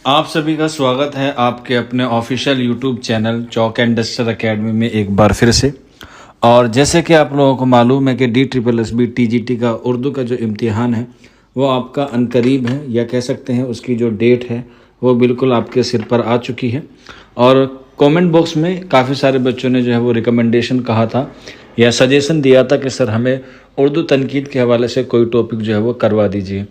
आप सभी का स्वागत है आपके अपने official YouTube channel chalk and duster academy में एक बार फिर से। और जैसे कि आप लोगों को मालूम है कि DSSB TGT का उर्दू का जो इम्तिहान है वो आपका अनकरीब है, या कह सकते हैं उसकी जो डेट है वो बिल्कुल आपके सिर पर आ चुकी है। और कमेंट बॉक्स में काफ़ी सारे बच्चों ने जो है वो रिकमेंडेशन कहा था या सजेशन दिया था कि सर हमें उर्दू तनकीद के हवाले से कोई टॉपिक जो है वो करवा दीजिए।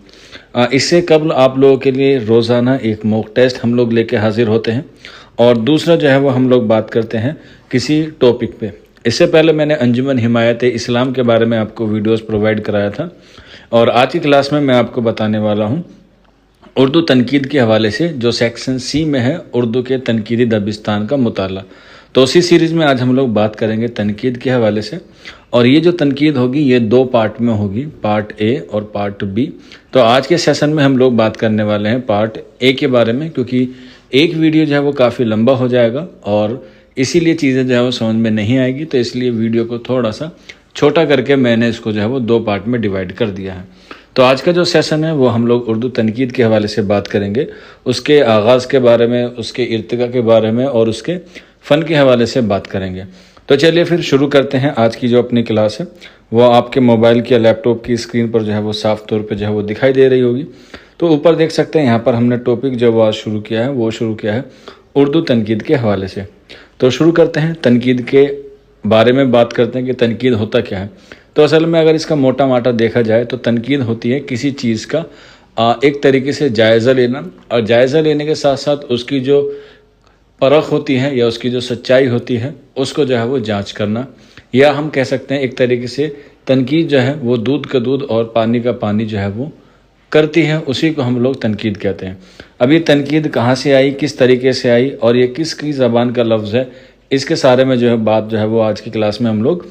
इससे कबल आप लोगों के लिए रोज़ाना एक मॉक टेस्ट हम लोग लेके हाजिर होते हैं और दूसरा जो है वो हम लोग बात करते हैं किसी टॉपिक पे। इससे पहले मैंने अंजुमन हिमायत इस्लाम के बारे में आपको वीडियोस प्रोवाइड कराया था और आज की क्लास में मैं आपको बताने वाला हूँ उर्दू तनकीद के हवाले से जो सेक्शन सी में है उर्दू के तनकीदी दबिस्तान का मुताला। तो उसी सीरीज़ में आज हम लोग बात करेंगे तनकीद के हवाले से। और ये जो तनकीद होगी ये दो पार्ट में होगी, पार्ट ए और पार्ट बी। तो आज के सेशन में हम लोग बात करने वाले हैं पार्ट ए के बारे में, क्योंकि एक वीडियो जो है वो काफ़ी लंबा हो जाएगा और इसीलिए चीज़ें जो है वो समझ में नहीं आएगी। तो इसलिए वीडियो को थोड़ा सा छोटा करके मैंने इसको जो है वो दो पार्ट में डिवाइड कर दिया है। तो आज का जो सेशन है वो हम लोग उर्दू तनकीद के हवाले से बात करेंगे, उसके आगाज़ के बारे में, उसके इर्तिका के बारे में और उसके फ़न के हवाले से बात करेंगे। तो चलिए फिर शुरू करते हैं। आज की जो अपनी क्लास है वो आपके मोबाइल की या लैपटॉप की स्क्रीन पर जो है वो साफ़ तौर पे जो है वो दिखाई दे रही होगी। तो ऊपर देख सकते हैं यहाँ पर हमने टॉपिक जो आज शुरू किया है वो शुरू किया है उर्दू तनकीद के हवाले से। तो शुरू करते हैं, तनकीद के बारे में बात करते हैं कि तनकीद होता क्या है। तो असल में अगर इसका मोटा माटा देखा जाए तो तनकीद होती है किसी चीज़ का एक तरीके से जायज़ा लेना, और जायज़ा लेने के साथ साथ उसकी जो परख होती है या उसकी जो सच्चाई होती है उसको जो है वो जांच करना, या हम कह सकते हैं एक तरीके से तनकीद जो है वो दूध का दूध और पानी का पानी जो है वो करती है, उसी को हम लोग तनकीद कहते हैं। अब ये तनकीद कहाँ से आई, किस तरीके से आई और ये किसकी ज़बान का लफ्ज़ है, इसके सारे में जो है बात जो है वो आज की क्लास में हम लोग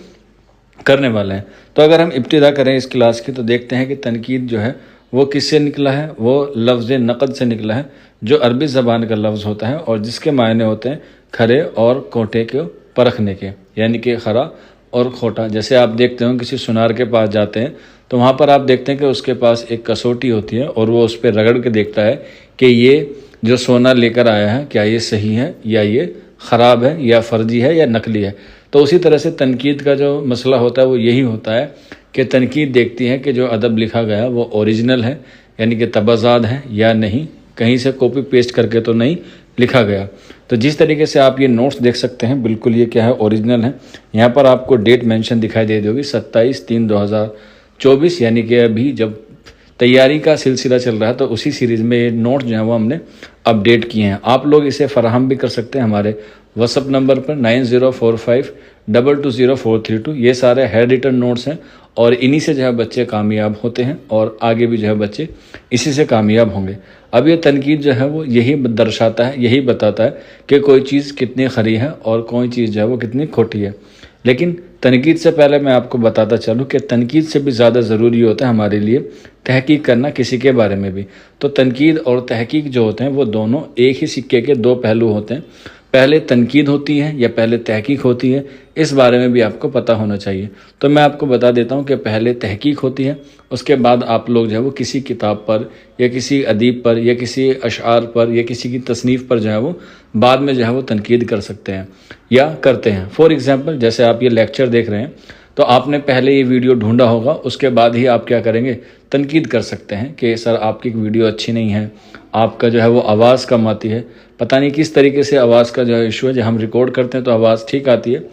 करने वाले हैं। तो अगर हम इब्तिदा करें इस क्लास की तो देखते हैं कि तनकीद जो है वो किससे निकला है, वो लफ्ज़ नक़द से निकला है, जो अरबी ज़बान का लफ्ज़ होता है और जिसके मायने होते हैं खरे और खोटे के परखने के, यानी कि खरा और खोटा। जैसे आप देखते हो किसी सुनार के पास जाते हैं तो वहाँ पर आप देखते हैं कि उसके पास एक कसौटी होती है और वो उस पर रगड़ के देखता है कि ये जो सोना लेकर आया है क्या ये सही है या ये ख़राब है या फ़र्जी है या नकली है। तो उसी तरह से तनकीद का जो मसला होता है वो यही होता है कि तनकीद देखती है कि जो अदब लिखा गया वो ओरिजिनल है, यानी कि तबाज़ाद है या नहीं, कहीं से कॉपी पेस्ट करके तो नहीं लिखा गया। तो जिस तरीके से आप ये नोट्स देख सकते हैं बिल्कुल ये क्या है, ओरिजिनल है। यहाँ पर आपको डेट मेंशन दिखाई दे होगी 27/3/2024, यानी कि अभी जब तैयारी का सिलसिला चल रहा है तो उसी सीरीज़ में ये नोट जो है वो हमने अपडेट किए हैं। आप लोग इसे फ़राहम भी कर सकते हैं हमारे व्हाट्सअप नंबर पर 9045220432। ये सारे हैंड रिटन नोट्स हैं और इन्हीं से जो है बच्चे कामयाब होते हैं और आगे भी जो है बच्चे इसी से कामयाब होंगे। अब ये तनकीद जो है वो यही दर्शाता है, यही बताता है कि कोई चीज़ कितनी खरी है और कोई चीज़ जो है वो कितनी खोटी है। लेकिन तनकीद से पहले मैं आपको बताता चलूँ कि तनकीद से भी ज़्यादा ज़रूरी होता है हमारे लिए तहकीक करना किसी के बारे में भी। तो तनकीद और तहकीक जो होते हैं वो दोनों एक ही सिक्के के दो पहलू होते हैं। पहले तनकीद होती है या पहले तहकीक होती है, इस बारे में भी आपको पता होना चाहिए। तो मैं आपको बता देता हूँ कि पहले तहकीक होती है, उसके बाद आप लोग जो है वो किसी किताब पर या किसी अदीब पर या किसी अशआर पर या किसी की तसनीफ़ पर जो है वो बाद में जो है वो तनकीद कर सकते हैं या करते हैं। फॉर एग्ज़ाम्पल जैसे आप ये लेक्चर देख रहे हैं तो आपने पहले ये वीडियो ढूंढा होगा, उसके बाद ही आप क्या करेंगे, तनकीद कर सकते हैं कि सर आपकी वीडियो अच्छी नहीं है, आपका जो है वो आवाज़ कम आती है, पता नहीं किस तरीके से आवाज़ का जो है इशू है। जब हम रिकॉर्ड करते हैं तो आवाज़ ठीक आती है,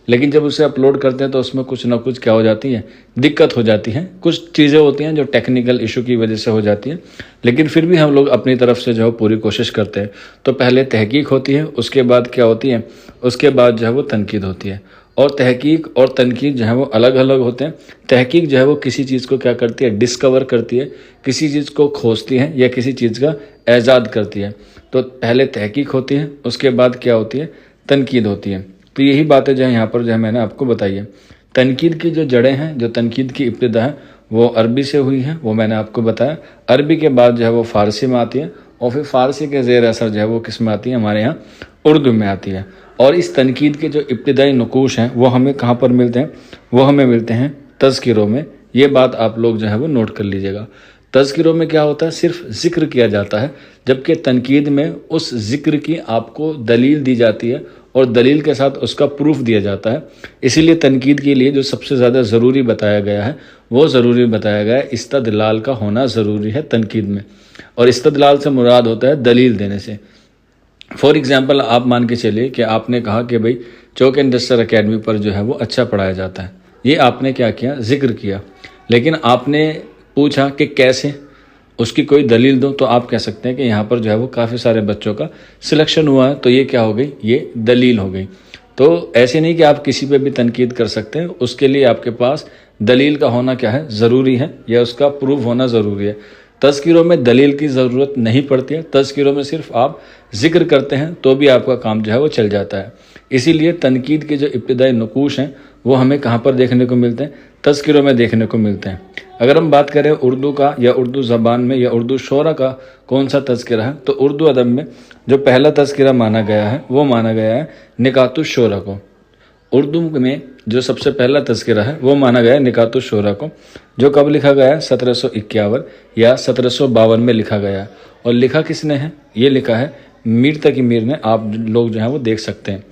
लेकिन जब उसे अपलोड करते हैं तो उसमें कुछ ना कुछ क्या हो जाती है, दिक्कत हो जाती है। कुछ चीज़ें होती हैं जो टेक्निकल इशू की वजह से हो जाती हैं, लेकिन फिर भी हम लोग अपनी तरफ से जो है पूरी कोशिश करते हैं। तो पहले तहकीक होती है, उसके बाद क्या होती है, उसके बाद जो है वो तनकीद होती है। और तहकीक और तनकीद जो है वो अलग अलग होते हैं। तहकीक जो है वो किसी चीज़ को क्या करती है, डिस्कवर करती है, किसी चीज़ को खोजती है या किसी चीज़ का एजाद करती है। तो पहले तहकीक होती है, उसके बाद क्या होती है, तनकीद होती है। तो यही बातें जो है यहाँ पर जो है मैंने आपको बताई है। तनकीद की जो जड़ें हैं, जो तनकीद की इब्तिदा है वो अरबी से हुई है, वो मैंने आपको बताया। अरबी के बाद जो है वो फ़ारसी में आती है और फिर फ़ारसी के ज़ेर असर जो है वो किस में आती है, हमारे यहाँ उर्दू में आती है। और इस तनकीद के जो इब्तिदाई नकूश हैं वो हमें कहाँ पर मिलते हैं, वो हमें मिलते हैं तज़किरों में। ये बात आप लोग जो है वो नोट कर लीजिएगा। तज़किरों में क्या होता है, सिर्फ जिक्र किया जाता है, जबकि तनकीद में उस जिक्र की आपको दलील दी जाती है और दलील के साथ उसका प्रूफ दिया जाता है। इसीलिए तनकीद के लिए जो सबसे ज़्यादा ज़रूरी बताया गया है वो ज़रूरी बताया गया है इस्तदलाल का होना ज़रूरी है तनकीद में। और इस्तदलाल से मुराद होता है दलील देने से। फॉर एग्ज़ाम्पल आप मान के चलिए कि आपने कहा कि भाई चौक एंड डस्टर अकेडमी पर जो है वो अच्छा पढ़ाया जाता है। ये आपने क्या किया, जिक्र किया, लेकिन आपने पूछा कि कैसे, उसकी कोई दलील दो। तो आप कह सकते हैं कि यहाँ पर जो है वो काफ़ी सारे बच्चों का सिलेक्शन हुआ है, तो ये क्या हो गई, ये दलील हो गई। तो ऐसे नहीं कि आप किसी पे भी तनकीद कर सकते हैं, उसके लिए आपके पास दलील का होना क्या है, ज़रूरी है, या उसका प्रूफ होना ज़रूरी है। तज़किरों में दलील की ज़रूरत नहीं पड़ती है, तज़किरों में सिर्फ आप जिक्र करते हैं तो भी आपका काम जो है वो चल जाता है। इसीलिए तनकीद के जो इब्तिदाई नकूश हैं वो हमें कहाँ पर देखने को मिलते हैं, तज़किरों में देखने को मिलते हैं। अगर हम बात करें उर्दू का या उर्दू ज़बान में या उर्दू शोरा का कौन सा तज़किरा है, तो उर्दू अदब में जो पहला तज़किरा माना गया है वो माना गया है निकातुश शोरा को। उर्दू में जो सबसे पहला तज़किरा है वो माना गया है निकातुश शोरा को, जो कब लिखा गया है, 1751 या 1752 में लिखा गया है। और लिखा किसने है, ये लिखा है मीर तकी मीर ने। आप लोग जो हैं वो देख सकते हैं।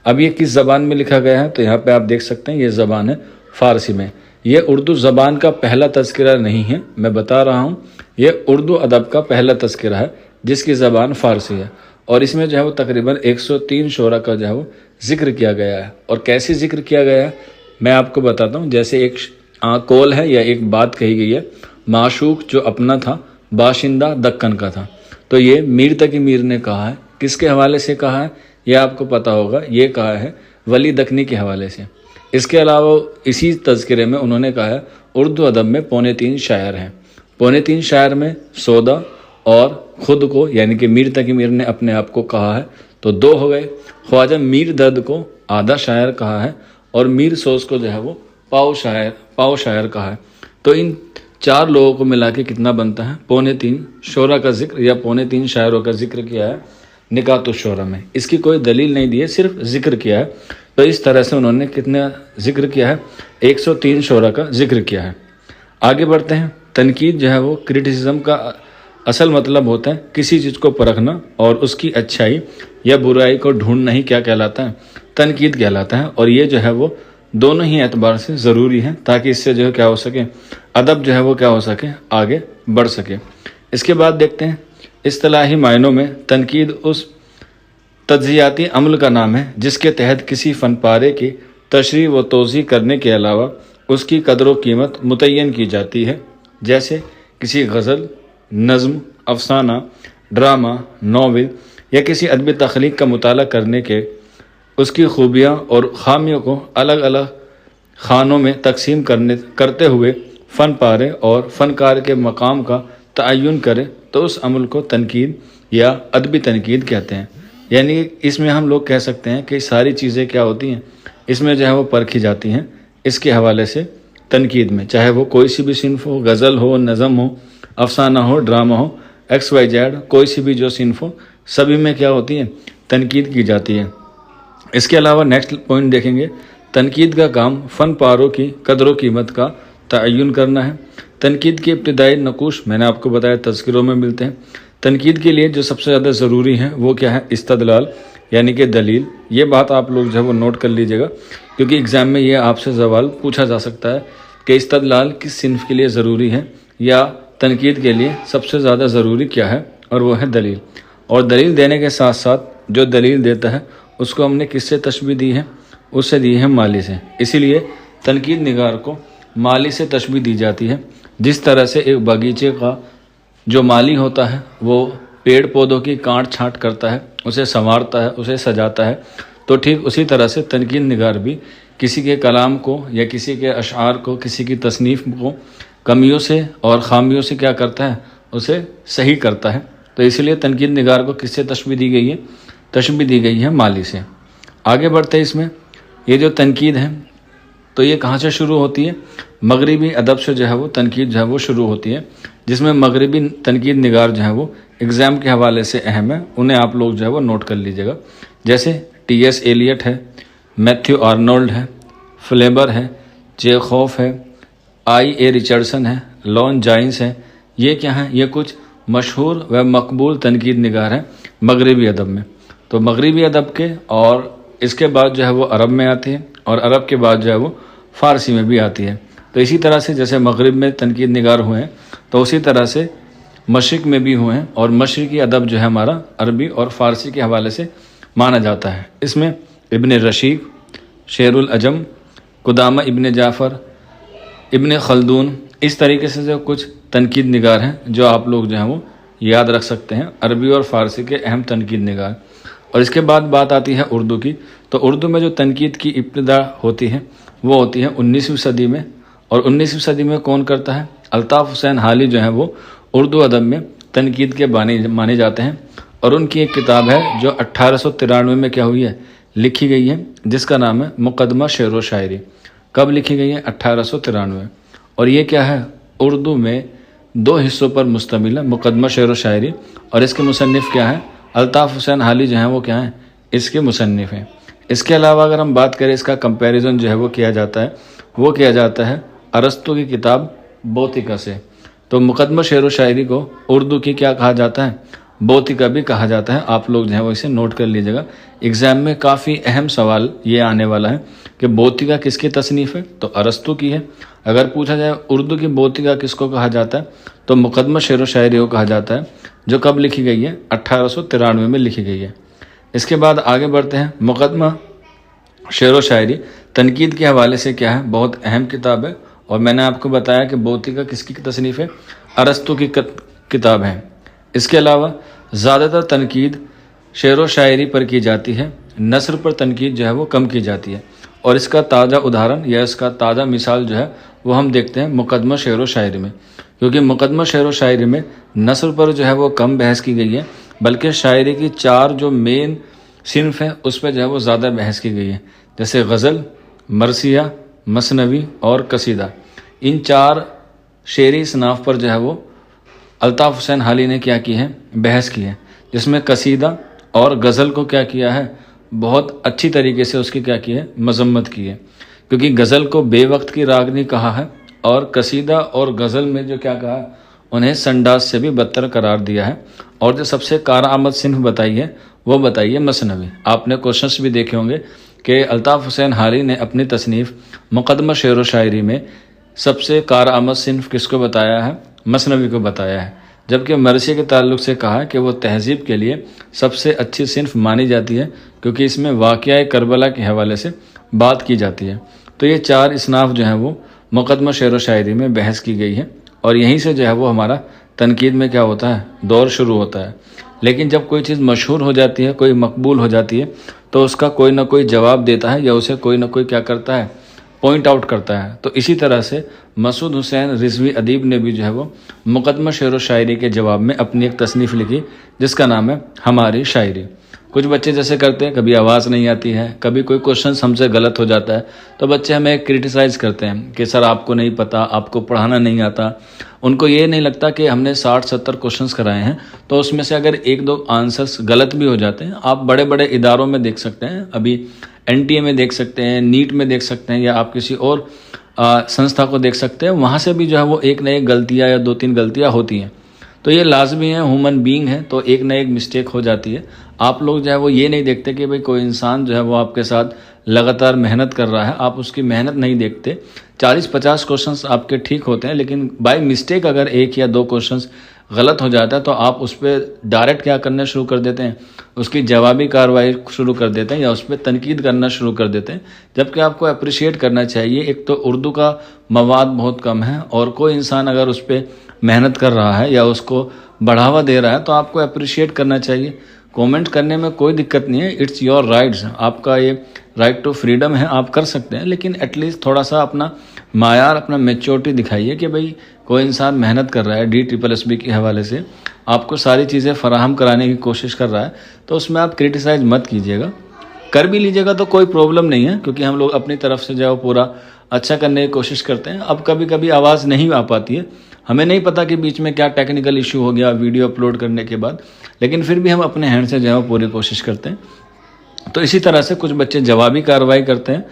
अब ये किस ज़बान में लिखा गया है, तो यहाँ पे आप देख सकते हैं ये ज़बान है फ़ारसी में। ये उर्दू ज़बान का पहला तज़किरा नहीं है, मैं बता रहा हूँ, ये उर्दू अदब का पहला तज़किरा है जिसकी ज़बान फ़ारसी है। और इसमें जो है वो तकरीबन 103 शोरा का जो है वो ज़िक्र किया गया है। और कैसे ज़िक्र किया गया है मैं आपको बताता हूँ। जैसे एक कौल है या एक बात कही गई है, माशूक जो अपना था बाशिंदा दक्कन का था, तो ये मीर तकी मीर ने कहा है। किसके हवाले से कहा है ये आपको पता होगा, ये कहा है वली दक्कनी के हवाले से। इसके अलावा इसी तज़किरे में उन्होंने कहा है उर्दू अदब में 3.25 शायर हैं। 3.25 शायर में सौदा और ख़ुद को यानी कि मीर तकी मीर ने अपने आप को कहा है, तो 2 हो गए। ख्वाजा मीर दर्द को आधा शायर कहा है और मीर सोस को जो है वो पाव शायर कहा है। तो इन 4 लोगों को मिला के कितना बनता है, 3.25 शोरा का जिक्र या 3.25 शायरों का जिक्र किया है निकातुश शोरा में। इसकी कोई दलील नहीं दी है, सिर्फ जिक्र किया है। तो इस तरह से उन्होंने कितना जिक्र किया है, 103 शोरा का जिक्र किया है। आगे बढ़ते हैं। तनकीद जो है वो क्रिटिसिज्म का असल मतलब होता है किसी चीज़ को परखना और उसकी अच्छाई या बुराई को ढूंढना ही क्या कहलाता है, तनकीद कहलाता है। और ये जो है वो दोनों ही एतबार से ज़रूरी है ताकि इससे जो है क्या हो सके, अदब जो है वो क्या हो सके, आगे बढ़ सके। इसके बाद देखते हैं इस्तिलाही मायनों में तनकीद उस तज्ज़ियाती अमल का नाम है जिसके तहत किसी फ़न पारे की तशरीह व तौज़ीह करने के अलावा उसकी कदर व कीमत मुतय्यन की जाती है। जैसे किसी गज़ल, नज़्म, अफसाना, ड्रामा, नावल या किसी अदबी तख्लीक का मुताला करने के उसकी खूबियाँ और ख़ामियों को अलग अलग खानों में तकसीम करते हुए फ़न पारे और फ़नकार के मकाम का तयन करे तो उस अमल को तनकीद या अदबी तनकीद कहते हैं। यानी इसमें हम लोग कह सकते हैं कि सारी चीज़ें क्या होती हैं, इसमें जो है वो परखी जाती हैं इसके हवाले से तनकीद में, चाहे वो कोई सी भी सिन्फ हो, गज़ल हो, नज़म हो, अफसाना हो, ड्रामा हो, XYZ, कोई सी भी जो सिन्फ हो, सभी में क्या होती है, तनकीद की जाती है। इसके अलावा नेक्स्ट पॉइंट देखेंगे, तनकीद का काम फ़न पारों की कदर व कीमत का तयन करना है। तनकीद के इब्तिदाई नकूश मैंने आपको बताया तज़किरों में मिलते हैं। तनकीद के लिए जो सबसे ज़्यादा ज़रूरी है वो क्या है, इस्तदलाल यानी कि दलील। ये बात आप लोग जो है वो नोट कर लीजिएगा क्योंकि एग्ज़ाम में ये आपसे सवाल पूछा जा सकता है कि इस्तदलाल किस सिन्फ के लिए ज़रूरी है या तनकीद के लिए सबसे ज़्यादा ज़रूरी क्या है, और वो है दलील। और दलील देने के साथ साथ जो दलील देता है उसको हमने किससे तशबीह दी है, उससे दी है माली से। इसीलिए तनकीद निगार को माली से तशबीह दी जाती है। जिस तरह से एक बगीचे का जो माली होता है वो पेड़ पौधों की काट छाँट करता है, उसे संवारता है, उसे सजाता है, तो ठीक उसी तरह से तनकीद निगार भी किसी के कलाम को या किसी के अशार को, किसी की तसनीफ़ को कमियों से और ख़ामियों से क्या करता है, उसे सही करता है। तो इसलिए तनकीद निगार को किससे तशबीह दी गई है, तशबीह दी गई है माली से। आगे बढ़ते हैं इसमें, ये जो तनकीद है तो ये कहाँ से शुरू होती है, मगरिबी अदब से जो है वो तनकीद जो है वो शुरू होती है, जिसमें मगरिबी तनकीद निगार जो है वो एग्ज़ाम के हवाले से अहम है, उन्हें आप लोग जो है वो नोट कर लीजिएगा। जैसे T.S. एलियट है, मैथ्यू आर्नोल्ड है, फ्लेबर है, चेखॉफ है, I.A. रिचर्डसन है, लॉन जाइंस है, ये क्या है, ये कुछ मशहूर व मकबूल तनकीद निगार हैं मगरबी अदब में। तो मगरबी अदब के और इसके बाद जो है वो अरब में आती है और अरब के बाद जो है वो फ़ारसी में भी आती है। तो इसी तरह से जैसे मगरिब में तनकीद निगार हुए हैं तो उसी तरह से मशरिक़ में भी हुए हैं, और मशरिक़ी अदब जो है हमारा अरबी और फ़ारसी के हवाले से माना जाता है। इसमें इब्न रशीद, शेरुल अजम, कुदामा इब्न जाफ़र, इब्न खल्दून, इस तरीके से जो कुछ तनकीद निगार हैं जो आप लोग जो हैं वो याद रख सकते हैं, अरबी और फ़ारसी के अहम तनकीद निगार। और इसके बाद बात आती है उर्दू की। तो उर्दू में जो तनकीद की इब्तिदा होती है वो होती है 19वीं सदी में। और 19वीं सदी में कौन करता है, अल्ताफ़ हुसैन हाली जो हैं वो उर्दू अदब में तनकीद के बानी माने जाते हैं। और उनकी एक किताब है जो 1893 में क्या हुई है, लिखी गई है, जिसका नाम है मुक़दमा शेर व शायरी। कब लिखी गई है, 1893। और ये क्या है, उर्दू में 2 हिस्सों पर मुश्तमिल है, मुक़दमा शेर व शायरी। और इसके मुसन्निफ़ क्या हैं, अल्ताफ़ हुसैन हाली जो हैं वो क्या हैं, इसके मुसन्निफ़ हैं। इसके अलावा अगर हम बात करें, इसका कंपैरिजन जो है वो किया जाता है अरस्तु की किताब बोतिका से। तो मुक़दमा शेर व शायरी को उर्दू की क्या कहा जाता है, बोतिका भी कहा जाता है। आप लोग जो है वो इसे नोट कर लीजिएगा, एग्ज़ाम में काफ़ी अहम सवाल ये आने वाला है कि बोतिका किसकी तसनीफ़ है, तो अरस्तु की है। अगर पूछा जाए उर्दू की बोतिका किसको कहा जाता है, तो मुक़दमा शेर व शायरी को कहा जाता है, जो कब लिखी गई है, 1893 में लिखी गई है। इसके बाद आगे बढ़ते हैं। मुक़दमा शेर व शायरी तनकीद के हवाले से क्या है, बहुत अहम किताब है। और मैंने आपको बताया कि बोतिका किसकी तसनीफ़ है, अरस्तु की किताब है। इसके अलावा ज़्यादातर तनकीद शेर व शायरी पर की जाती है, नस्र पर तनकीद जो है वो कम की जाती है। और इसका ताज़ा उदाहरण या इसका ताज़ा मिसाल जो है वो हम देखते हैं मुक़दमा शेर व शायरी में, क्योंकि मुक़दमा शेर व शायरी में नस्र पर जो है वो कम बहस की गई है, बल्कि शायरी की 4 जो मेन सिनफ हैं उस पर जो है वो ज़्यादा बहस की गई है, जैसे गज़ल, मरसिया, मसनवी और कसीदा। इन 4 शेरी इसनाफ पर जो है वो अल्ताफ़ हुसैन हाली ने क्या की है, बहस की है, जिसमें कसीदा और गज़ल को क्या किया है, बहुत अच्छी तरीके से उसकी क्या की है, मजम्मत की है। क्योंकि गज़ल को बेवक्त की रागनी कहा है और कसीदा और गज़ल में जो क्या कहा, उन्हें संडास से भी बदतर करार दिया है। और जो सबसे कारआमद सिन्फ बताई है वो बताइए मसनवी। आपने क्वेश्चंस भी देखे होंगे कि अल्ताफ़ हुसैन हाली ने अपनी तसनीफ़ मुक़दमा शेर व शायरी में सबसे कारआमद सिन्फ किसको बताया है, मसनवी को बताया है। जबकि मरसिया के ताल्लुक़ से कहा कि वो तहज़ीब के लिए सबसे अच्छी सिन्फ मानी जाती है, क्योंकि इसमें वाक़या करबला के हवाले से बात की जाती है। तो ये 4 इसनाफ जो हैं वो मुक़दमा शेर व शायरी में बहस की गई है, और यहीं से जो है वो हमारा तनकीद में क्या होता है, दौर शुरू होता है। लेकिन जब कोई चीज़ मशहूर हो जाती है, कोई मकबूल हो जाती है, तो उसका कोई ना कोई जवाब देता है या उसे कोई ना कोई क्या करता है, पॉइंट आउट करता है। तो इसी तरह से मसूद हुसैन रिजवी अदीब ने भी जो है वो मुक़दमा शेर व शायरी के जवाब में अपनी एक तसनीफ़ लिखी, जिसका नाम है हमारी शायरी। कुछ बच्चे जैसे करते हैं, कभी आवाज़ नहीं आती है, कभी कोई क्वेश्चन हमसे गलत हो जाता है, तो बच्चे हमें क्रिटिसाइज़ करते हैं कि सर आपको नहीं पता, आपको पढ़ाना नहीं आता। उनको ये नहीं लगता कि हमने 60-70 क्वेश्चंस कराए हैं, तो उसमें से अगर 1-2 आंसर्स गलत भी हो जाते हैं, आप बड़े बड़े इदारों में देख सकते हैं, अभी NTA में देख सकते हैं, नीट में देख सकते हैं, या आप किसी और संस्था को देख सकते हैं, वहाँ से भी जो है वो एक न एक गलतियाँ या 2-3 गलतियाँ होती हैं। तो ये लाजमी है, ह्यूमन बीइंग है, तो एक ना एक मिस्टेक हो जाती है। आप लोग जो है वो ये नहीं देखते कि भाई कोई इंसान जो है वो आपके साथ लगातार मेहनत कर रहा है, आप उसकी मेहनत नहीं देखते। 40-50 क्वेश्चंस आपके ठीक होते हैं, लेकिन बाय मिस्टेक अगर 1 या 2 क्वेश्चंस गलत हो जाता है तो आप उस पर डायरेक्ट क्या करना शुरू कर देते हैं, उसकी जवाबी कार्रवाई शुरू कर देते हैं या उस पर तनकीद करना शुरू कर देते हैं। जबकि आपको अप्रिशिएट करना चाहिए। एक तो उर्दू का मवाद बहुत कम है, और कोई इंसान अगर उस पर मेहनत कर रहा है या उसको बढ़ावा दे रहा है तो आपको अप्रिशिएट करना चाहिए। कमेंट करने में कोई दिक्कत नहीं है, इट्स योर राइट्स, आपका ये राइट टू फ्रीडम है, आप कर सकते हैं। लेकिन एटलीस्ट थोड़ा सा अपना मायार, अपना मैच्योरिटी दिखाइए कि भाई कोई इंसान मेहनत कर रहा है, DSSB के हवाले से आपको सारी चीज़ें फराहम कराने की कोशिश कर रहा है, तो उसमें आप क्रिटिसाइज़ मत कीजिएगा। कर भी लीजिएगा तो कोई प्रॉब्लम नहीं है, क्योंकि हम लोग अपनी तरफ से जो है पूरा अच्छा करने की कोशिश करते हैं। अब कभी कभी आवाज़ नहीं आ पाती है, हमें नहीं पता कि बीच में क्या टेक्निकल इशू हो गया वीडियो अपलोड करने के बाद, लेकिन फिर भी हम अपने हैंड से जो है पूरी कोशिश करते हैं। तो इसी तरह से कुछ बच्चे जवाबी कार्रवाई करते हैं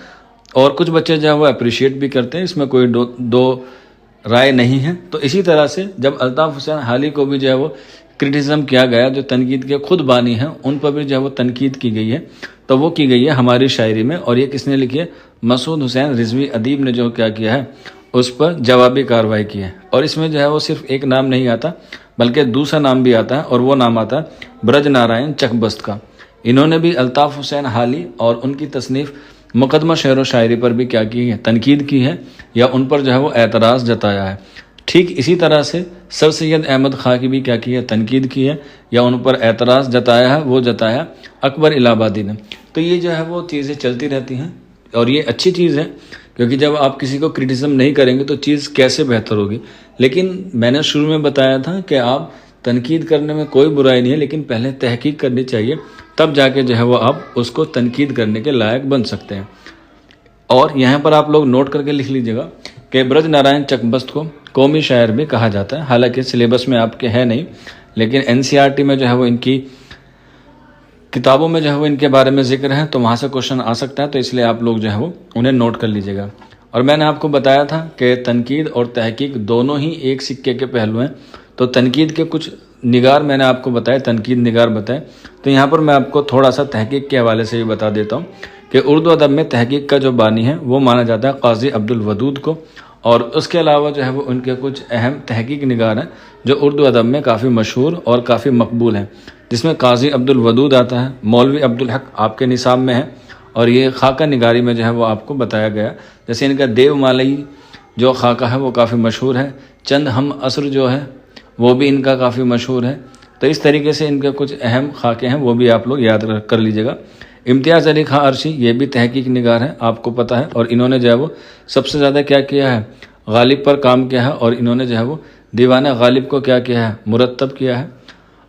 और कुछ बच्चे जो है वो अप्रिशिएट भी करते हैं। इसमें कोई दो राय नहीं है। तो इसी तरह से जब अल्ताफ़ हुसैन हाली को भी जो है वो क्रिटिसिज्म किया गया, जो तनकीद के खुद बानी हैं उन पर भी जो है वो तनकीद की गई है, तो वो की गई है हमारी शायरी में। और ये किसने लिखी है? मसूद हुसैन रिजवी अदीब ने जो क्या किया है उस पर जवाबी कार्रवाई की है। और इसमें जो है वो सिर्फ एक नाम नहीं आता बल्कि दूसरा नाम भी आता है, और वो नाम आता है ब्रज नारायण चकबस्त का। इन्होंने भी अल्ताफ़ हुसैन हाली और उनकी तसनीफ़ मुकदमा शेर व शायरी पर भी क्या की है? तनकीद की है, या उन पर जो है वो एतराज़ जताया है। ठीक इसी तरह से सर सैयद अहमद खां की भी क्या की है? तनकीद की है, या उन पर एतराज़ जताया है, वो जताया अकबर इलाहाबादी ने। तो ये जो है वो चीज़ें चलती रहती हैं, और ये अच्छी चीज़ है, क्योंकि जब आप किसी को क्रिटिसिज्म नहीं करेंगे तो चीज़ कैसे बेहतर होगी। लेकिन मैंने शुरू में बताया था कि आप तनकीद करने में कोई बुराई नहीं है, लेकिन पहले तहकीक करनी चाहिए, तब जाके जो है वो आप उसको तनकीद करने के लायक बन सकते हैं। और यहाँ पर आप लोग नोट करके लिख लीजिएगा कि ब्रज नारायण चकबस्त को कौमी शायर भी कहा जाता है। हालांकि सिलेबस में आपके है नहीं, लेकिन एनसीईआरटी में जो है वो इनकी किताबों में जो है वो इनके बारे में जिक्र है, तो वहाँ से क्वेश्चन आ सकता है, तो इसलिए आप लोग जो है वो उन्हें नोट कर लीजिएगा। और मैंने आपको बताया था कि तनकीद और तहकीक दोनों ही एक सिक्के के पहलू हैं। तो तनकीद के कुछ निगार मैंने आपको बताए, तनकीद निगार बताए। तो यहाँ पर मैं आपको थोड़ा सा तहकीक के हवाले से भी बता देता हूँ कि उर्दू अदब में तहकीक का जो बानी है वो माना जाता है काजी अब्दुल वदूद को। और उसके अलावा जो है वो उनके कुछ अहम तहकीक निगार हैं जो उर्दू अदब में काफ़ी मशहूर और काफ़ी मकबूल हैं, जिसमें काजी अब्दुल वदूद आता है, मौलवी अब्दुल हक आपके निसाब में है, और ये खाका निगारी में जो है वो आपको बताया गया। जैसे इनका देवमालई जो खाका है वो काफ़ी मशहूर है, चंद हम असर जो है वो भी इनका काफ़ी मशहूर है। तो इस तरीके से इनके कुछ अहम खाके हैं, वो भी आप लोग याद कर लीजिएगा। इम्तियाज़ अली खां अरशी ये भी तहकीक निगार है, आपको पता है, और इन्होंने जो है वो सबसे ज़्यादा क्या किया है? गालिब पर काम किया है, और इन्होंने जो है वो दीवाना गालिब को क्या किया है? मुरतब किया है,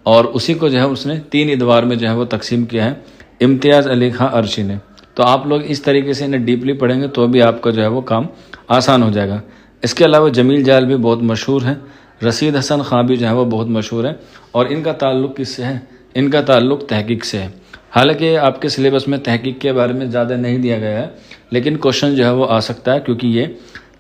और उसी को जो है उसने 3 इदवार में जो है वो तकसीम किया है इम्तियाज़ अली खां अरशी ने। तो आप लोग इस तरीके से इन्हें डीपली पढ़ेंगे तो भी आपका जो है वो काम आसान हो जाएगा। इसके अलावा जमील जाल भी बहुत मशहूर है, रशीद हसन खां भी जो है वो बहुत मशहूर है, और इनका ताल्लुक़ किससे है? इनका ताल्लुक़ तहकीक से है। हालांकि आपके सिलेबस में तहकीक के बारे में ज़्यादा नहीं दिया गया है, लेकिन क्वेश्चन जो है वो आ सकता है, क्योंकि ये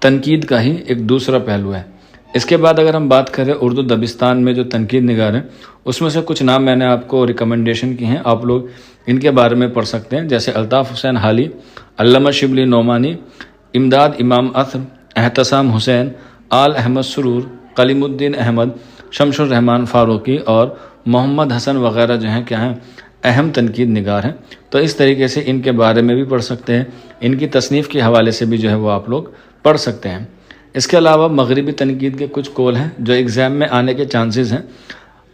तनकीद का ही एक दूसरा पहलू है। इसके बाद अगर हम बात करें उर्दू दबिस्तान में जो तनकीद निगार हैं, उसमें से कुछ नाम मैंने आपको रिकमेंडेशन की हैं, आप लोग इनके बारे में पढ़ सकते हैं। जैसे अल्ताफ़ हुसैन हाली, अल्लामा शिबली नोमानी, इमदाद इमाम अथर, एहतसाम हुसैन, आल अहमद सुरूर, कलीमुद्दीन अहमद, शमशुर रहमान फ़ारूकी और मोहम्मद हसन वग़ैरह जो हैं क्या हैं? अहम तनकीद निगार हैं। तो इस तरीके से इनके बारे में भी पढ़ सकते हैं, इनकी तसनीफ़ के हवाले से भी जो है वो आप लोग पढ़ सकते हैं। इसके अलावा मगरिबी तनकीद के कुछ कौल हैं जो एग्ज़ाम में आने के चांसेस हैं,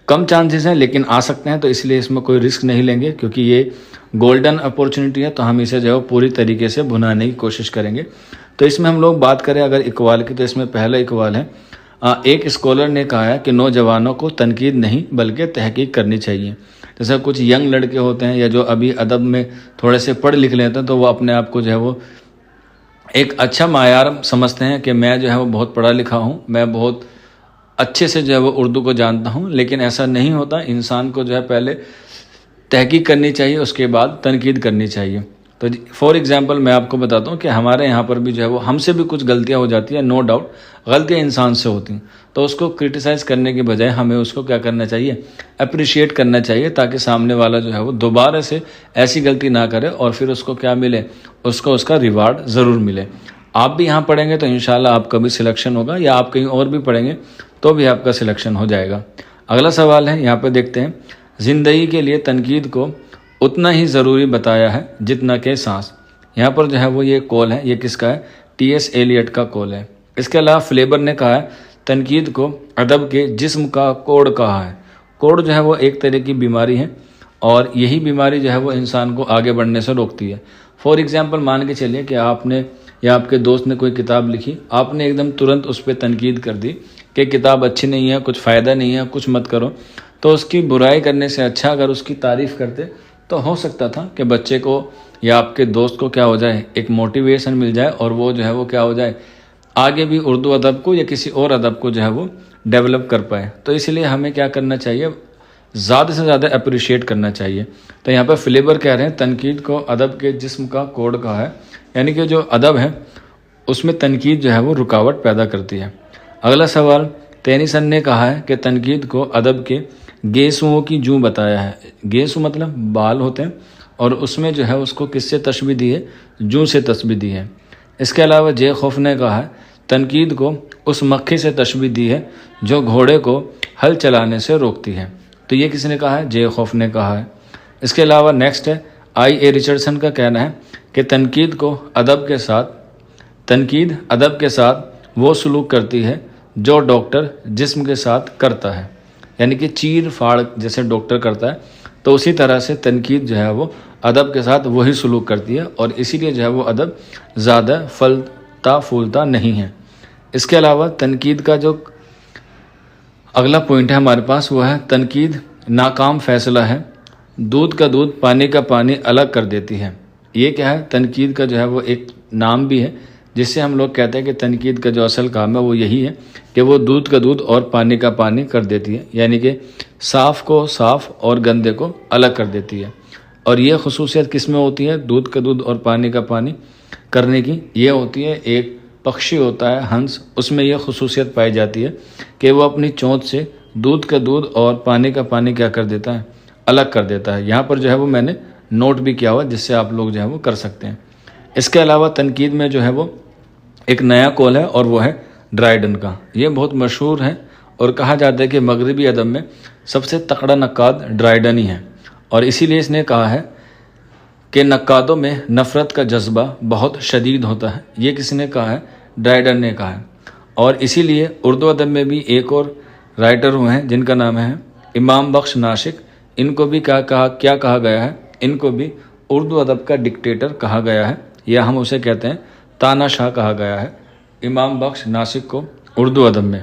कम चांसेस हैं लेकिन आ सकते हैं, तो इसलिए इसमें कोई रिस्क नहीं लेंगे, क्योंकि ये गोल्डन अपॉर्चुनिटी है, तो हम इसे जो है पूरी तरीके से भुनाने की कोशिश करेंगे। तो इसमें हम लोग बात करें अगर इकबाल की, तो इसमें पहला इकबाल है, एक स्कॉलर ने कहा है कि नौजवानों को तनकीद नहीं बल्कि तहकीक करनी चाहिए। जैसे कुछ यंग लड़के होते हैं या जो अभी अदब में थोड़े से पढ़ लिख लेते हैं, तो वो अपने आप को जो है वो एक अच्छा मायार समझते हैं कि मैं जो है वो बहुत पढ़ा लिखा हूँ, मैं बहुत अच्छे से जो है वो उर्दू को जानता हूँ। लेकिन ऐसा नहीं होता, इंसान को जो है पहले तहकीक करनी चाहिए, उसके बाद तनकीद करनी चाहिए। तो फॉर एग्जांपल मैं आपको बताता हूँ कि हमारे यहाँ पर भी जो है वो हमसे भी कुछ गलतियाँ हो जाती है, नो डाउट गलतियाँ इंसान से होती हैं, तो उसको क्रिटिसाइज़ करने के बजाय हमें उसको क्या करना चाहिए? अप्रिशिएट करना चाहिए, ताकि सामने वाला जो है वो दोबारा से ऐसी गलती ना करे, और फिर उसको क्या मिले? उसको उसका रिवार्ड ज़रूर मिले। आप भी यहाँ पढ़ेंगे तो इंशाल्लाह आपका भी सिलेक्शन होगा, या आप कहीं और भी पढ़ेंगे तो भी आपका सिलेक्शन हो जाएगा। अगला सवाल है, यहाँ पर देखते हैं, ज़िंदगी के लिए तनकीद को उतना ही ज़रूरी बताया है जितना कि सांस। यहाँ पर जो है वो ये कॉल है, ये किसका है? टी.एस. एलियट का कॉल है। इसके अलावा फ्लेबर ने कहा है तनकीद को अदब के जिस्म का कोड कहा है। कोड जो है वो एक तरह की बीमारी है, और यही बीमारी जो है वो इंसान को आगे बढ़ने से रोकती है। फॉर एग्जांपल मान के चलिए कि आपने या आपके दोस्त ने कोई किताब लिखी, आपने एकदम तुरंत उस पर तनकीद कर दी कि किताब अच्छी नहीं है, कुछ फ़ायदा नहीं है, कुछ मत करो। तो उसकी बुराई करने से अच्छा अगर उसकी तारीफ़ करते तो हो सकता था कि बच्चे को या आपके दोस्त को क्या हो जाए, एक मोटिवेशन मिल जाए, और वो जो है वो क्या हो जाए, आगे भी उर्दू अदब को या किसी और अदब को जो है वो डेवलप कर पाए। तो इसलिए हमें क्या करना चाहिए? ज़्यादा से ज़्यादा अप्रिशिएट करना चाहिए। तो यहाँ पर फ्लेबर कह रहे हैं तनकीद को अदब के जिस्म का कोड कहा है, यानी कि जो अदब है उसमें तनकीद जो है वो रुकावट पैदा करती है। अगला सवाल, टेनिसन ने कहा है कि तनकीद को अदब के गेसुओं की जूं बताया है। गेसु मतलब बाल होते हैं, और उसमें जो है उसको किससे तशबीह दी है? जूं से तशबीह दी है। इसके अलावा जे खौफ ने कहा है तनकीद को उस मक्खी से तशबीह दी है जो घोड़े को हल चलाने से रोकती है। तो ये किसने कहा है? जे खौफ ने कहा है। इसके अलावा नेक्स्ट है आई.ए. रिचर्डसन का कहना है कि तनकीद अदब के साथ वो सलूक करती है जो डॉक्टर जिस्म के साथ करता है, यानी कि चीर फाड़ जैसे डॉक्टर करता है, तो उसी तरह से तनकीद जो है वो अदब के साथ वही सलूक करती है, और इसीलिए जो है वो अदब ज़्यादा फलता फूलता नहीं है। इसके अलावा तनकीद का जो अगला पॉइंट है हमारे पास वो है तनकीद नाकाम फैसला है, दूध का दूध पानी का पानी अलग कर देती है। ये क्या है? तनकीद का जो है वो एक नाम भी है, जिससे हम लोग कहते हैं कि तनकीद का जो असल काम है वो यही है कि वो दूध का दूध और पानी का पानी कर देती है, यानी कि साफ़ को साफ़ और गंदे को अलग कर देती है। और ये खसूसियत किस में होती है? दूध का दूध और पानी का पानी करने की ये होती है, एक पक्षी होता है हंस, उसमें यह खसूसियत पाई जाती है कि वो अपनी चोंच से दूध का दूध और पानी का पानी क्या कर देता है? अलग कर देता है। यहाँ पर जो है वो मैंने नोट भी किया हुआ, जिससे आप लोग जो है वो कर सकते हैं। इसके अलावा तनकीद में जो है वो एक नया कौल है, और वो है ड्राइडन का। ये बहुत मशहूर है, और कहा जाता है कि मगरबी अदब में सबसे तकड़ा नक्काद ड्राइडन ही है, और इसीलिए इसने कहा है कि नक्कादों में नफ़रत का जज्बा बहुत शदीद होता है। ये किसने कहा है? ड्राइडन ने कहा है। और इसीलिए उर्दू अदब में भी एक और राइटर हुए हैं जिनका नाम है इमाम बख्श नाशिक। इनको भी क्या कहा गया है? इनको भी उर्दू अदब का डिक्टेटर कहा गया है, या हम उसे कहते हैं तानाशाह कहा गया है इमाम बख्श नासिक को उर्दू अदब में।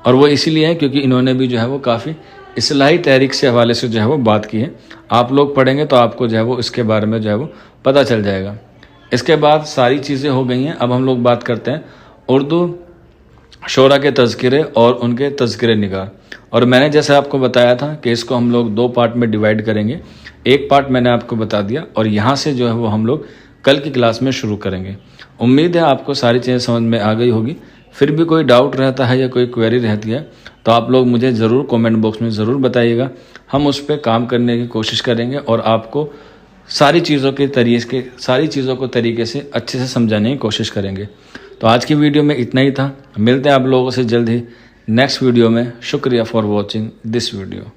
और वो इसीलिए है क्योंकि इन्होंने भी जो है वो काफ़ी इस्लाही तहरीक से हवाले से जो है वो बात की है। आप लोग पढ़ेंगे तो आपको जो है वो इसके बारे में जो है वो पता चल जाएगा। इसके बाद सारी चीज़ें हो गई हैं। अब हम लोग बात करते हैं उर्दू शोरा के तज़किरे और उनके तज़किरे निगार। और मैंने जैसे आपको बताया था कि इसको हम लोग 2 पार्ट में डिवाइड करेंगे। एक पार्ट मैंने आपको बता दिया, और यहाँ से जो है वो हम लोग कल की क्लास में शुरू करेंगे। उम्मीद है आपको सारी चीज़ें समझ में आ गई होगी। फिर भी कोई डाउट रहता है या कोई क्वेरी रहती है तो आप लोग मुझे ज़रूर कमेंट बॉक्स में ज़रूर बताइएगा। हम उस पर काम करने की कोशिश करेंगे और आपको सारी चीज़ों को तरीके से अच्छे से समझाने की कोशिश करेंगे। तो आज की वीडियो में इतना ही था। मिलते हैं आप लोगों से जल्द ही नेक्स्ट वीडियो में। शुक्रिया फॉर वॉचिंग दिस वीडियो।